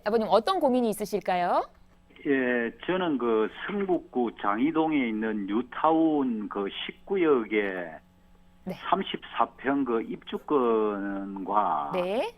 네, 아버님 어떤 고민이 있으실까요? 예, 저는 그 성북구 장이동에 있는 뉴타운 그 10구역에 네. 34평 그 입주권과 네.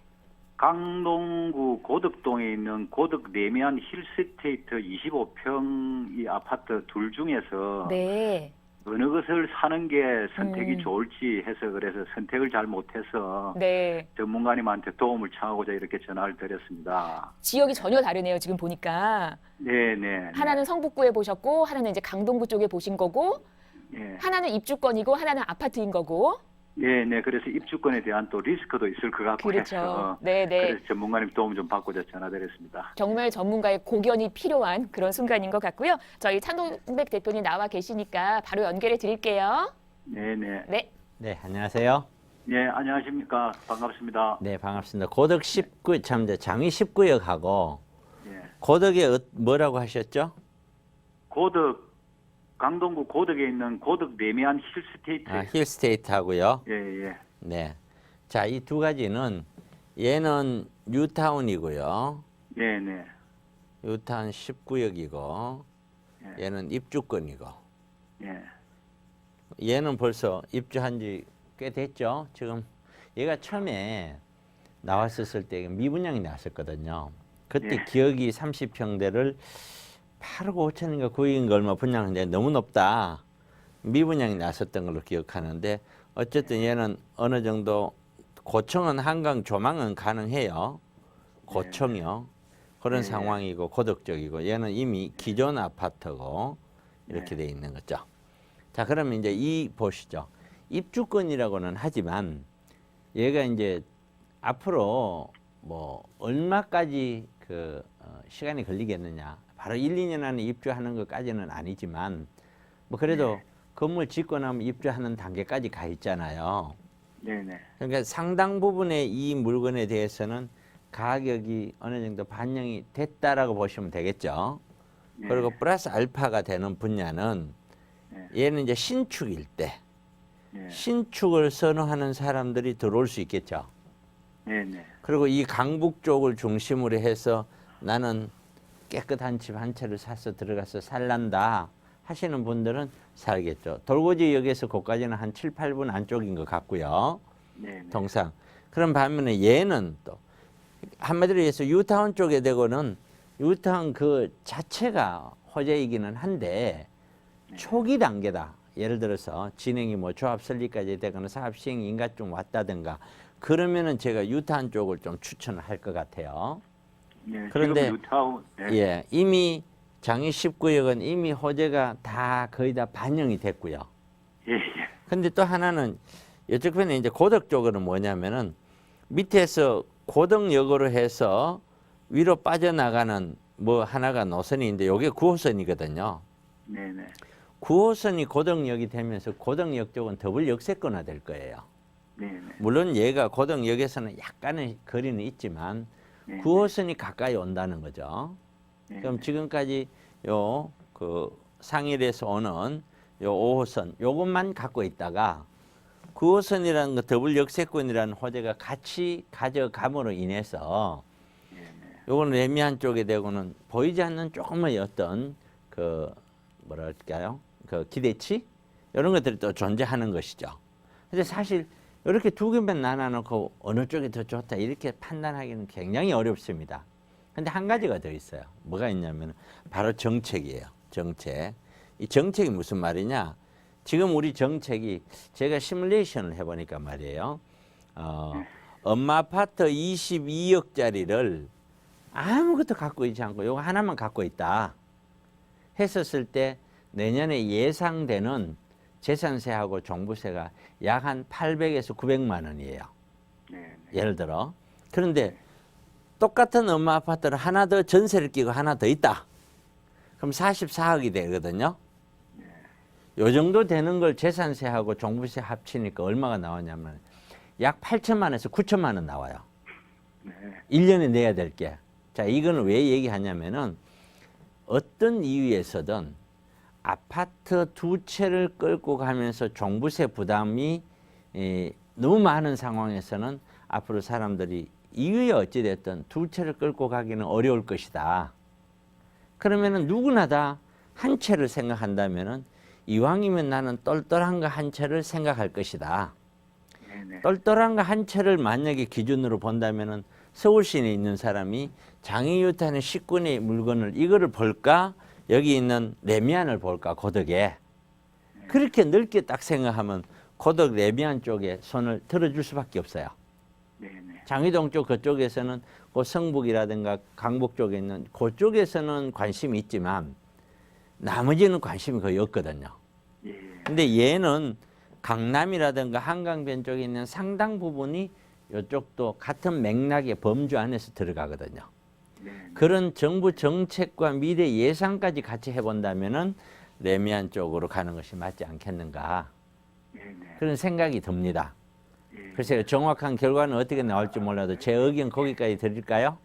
강동구 고덕동에 있는 고덕 내면 힐스테이트 25평 이 아파트 둘 중에서 네. 어느 것을 사는 게 선택이 음. 좋을지 해서 그래서 선택을 잘 못해서 네. 전문가님한테 도움을 청하고자 이렇게 전화를 드렸습니다. 지역이 전혀 다르네요, 지금 보니까. 네네. 하나는 성북구에 보셨고, 하나는 이제 강동구 쪽에 보신 거고, 네. 하나는 입주권이고, 하나는 아파트인 거고. 네네. 그래서 입주권에 대한 또 리스크도 있을 것 같고 그렇죠. 해서 네네. 그래서 전문가님 도움 좀 받고자 전화드렸습니다. 정말 전문가의 고견이 필요한 그런 순간인 것 같고요. 저희 찬동백 대표님 나와 계시니까 바로 연결해 드릴게요. 네네. 네. 네, 안녕하세요. 네, 안녕하십니까. 반갑습니다. 네, 반갑습니다. 고덕 19, 참, 장위 19역하고 예. 고덕에 뭐라고 하셨죠? 고덕, 강동구 고덕에 있는 고덕 내면 힐스테이트. 아, 힐스테이트 하고요. 예, 예. 네. 자, 이 두 가지는 얘는 뉴타운이고요. 네네. 뉴타운 19역이고 예. 얘는 입주권이고 예. 얘는 벌써 입주한 지 꽤 됐죠. 지금 얘가 처음에 나왔었을 때 미분양이 나왔었거든요. 그때 예. 기억이 30평대를 8억 5천인가 9억인가 얼마 분양했는데 너무 높다. 미분양이 나섰던 걸로 기억하는데 어쨌든 얘는 어느 정도 고청은 한강 조망은 가능해요. 고청이요. 그런 예. 상황이고 고덕적이고 얘는 이미 기존 아파트고 이렇게 네. 돼 있는 거죠. 자, 그러면 이제 이 보시죠. 입주권이라고는 하지만 얘가 이제 앞으로 뭐 얼마까지 그 시간이 걸리겠느냐. 바로 1, 2년 안에 입주하는 것까지는 아니지만 뭐 그래도 건물 짓고 나면 입주하는 단계까지 가 있잖아요. 네네. 그러니까 상당 부분의 이 물건에 대해서는 가격이 어느 정도 반영이 됐다라고 보시면 되겠죠. 네. 그리고 플러스 알파가 되는 분야는 네. 얘는 이제 신축일 때 네. 신축을 선호하는 사람들이 들어올 수 있겠죠. 네네. 그리고 이 강북 쪽을 중심으로 해서 나는 깨끗한 집 한 채를 사서 들어가서 살란다 하시는 분들은 살겠죠. 돌고지역에서 거기까지는 한 7, 8분 안쪽인 것 같고요. 네네. 통상. 그런 반면에 얘는 또 한마디로 해서 유타운 쪽에 되고는 유타운 그 자체가 호재이기는 한데 초기 단계다. 예를 들어서 진행이 뭐 조합 설립까지 되거나 사업 시행이 인가 좀 왔다든가 그러면은 제가 유타운 쪽을 좀 추천을 할 것 같아요. 네. 그런데 지금 뉴타운. 네. 예, 이미 장위 19역은 이미 호재가 다 거의 다 반영이 됐고요. 예, 예. 근데 또 하나는 이쪽 편에 이제 고덕 쪽으로는 뭐냐면은 밑에서 고덕역으로 해서 위로 빠져나가는 뭐 하나가 노선이 있는데 이게 9호선이거든요. 네네. 9호선이 고덕역이 되면서 고덕역 쪽은 더블 역세권화 될 거예요. 네네. 물론 얘가 고덕역에서는 약간의 거리는 있지만 네. 9호선이 가까이 온다는 거죠. 네. 그럼 지금까지 요 그 상일에서 오는 요 5호선 요것만 갖고 있다가 9호선이라는 거 더블 역세권이라는 호재가 같이 가져감으로 인해서 요거는 애매한 쪽에 되고는 보이지 않는 조금의 어떤 그 뭐랄까요? 그 기대치 이런 것들이 또 존재하는 것이죠. 근데 사실 이렇게 두 개만 나눠놓고 어느 쪽이 더 좋다 이렇게 판단하기는 굉장히 어렵습니다. 근데 한 가지가 더 있어요. 뭐가 있냐면 바로 정책이에요. 정책. 이 정책이 무슨 말이냐? 지금 우리 정책이 제가 시뮬레이션을 해보니까 말이에요. 엄마 아파트 22억짜리를 아무것도 갖고 있지 않고 요거 하나만 갖고 있다 했었을 때 내년에 예상되는 재산세하고 종부세가 약 한 800에서 900만 원이에요. 네. 예를 들어. 그런데 똑같은 엄마 아파트를 하나 더 전세를 끼고 하나 더 있다. 그럼 44억이 되거든요. 요 정도 되는 걸 재산세하고 종부세 합치니까 얼마가 나오냐면 약 8천만에서 9천만 원 나와요. 네. 1년에 내야 될 게. 자, 이거는 왜 얘기하냐면은 어떤 이유에서든 아파트 두 채를 끌고 가면서 종부세 부담이 너무 많은 상황에서는 앞으로 사람들이 이의 어찌됐든 두 채를 끌고 가기는 어려울 것이다. 그러면은 누구나 다 한 채를 생각한다면은 이왕이면 나는 똘똘한 거 한 채를 생각할 것이다. 네네. 똘똘한 거 한 채를 만약에 기준으로 본다면은 서울 시내에 있는 사람이 장애유탄의 10군의 물건을 이거를 볼까? 여기 있는 레미안을 볼까? 고덕에. 그렇게 넓게 딱 생각하면 고덕 레미안 쪽에 손을 들어줄 수밖에 없어요. 네네. 장위동 쪽 그쪽에서는 그 성북이라든가 강북 쪽에 있는 그쪽에서는 관심이 있지만 나머지는 관심이 거의 없거든요. 예. 근데 얘는 강남이라든가 한강변 쪽에 있는 상당 부분이 이쪽도 같은 맥락의 범주 안에서 들어가거든요. 네네. 그런 정부 정책과 미래 예상까지 같이 해본다면은 레미안 쪽으로 가는 것이 맞지 않겠는가 네네. 그런 생각이 듭니다. 예. 글쎄요, 정확한 결과는 어떻게 나올지 몰라도 제 의견 거기까지 드릴까요?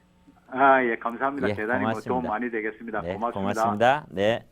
아, 예, 감사합니다. 예, 대단히 뭐 도움 고맙습니다. 많이 되겠습니다. 네, 고맙습니다. 고맙습니다. 네.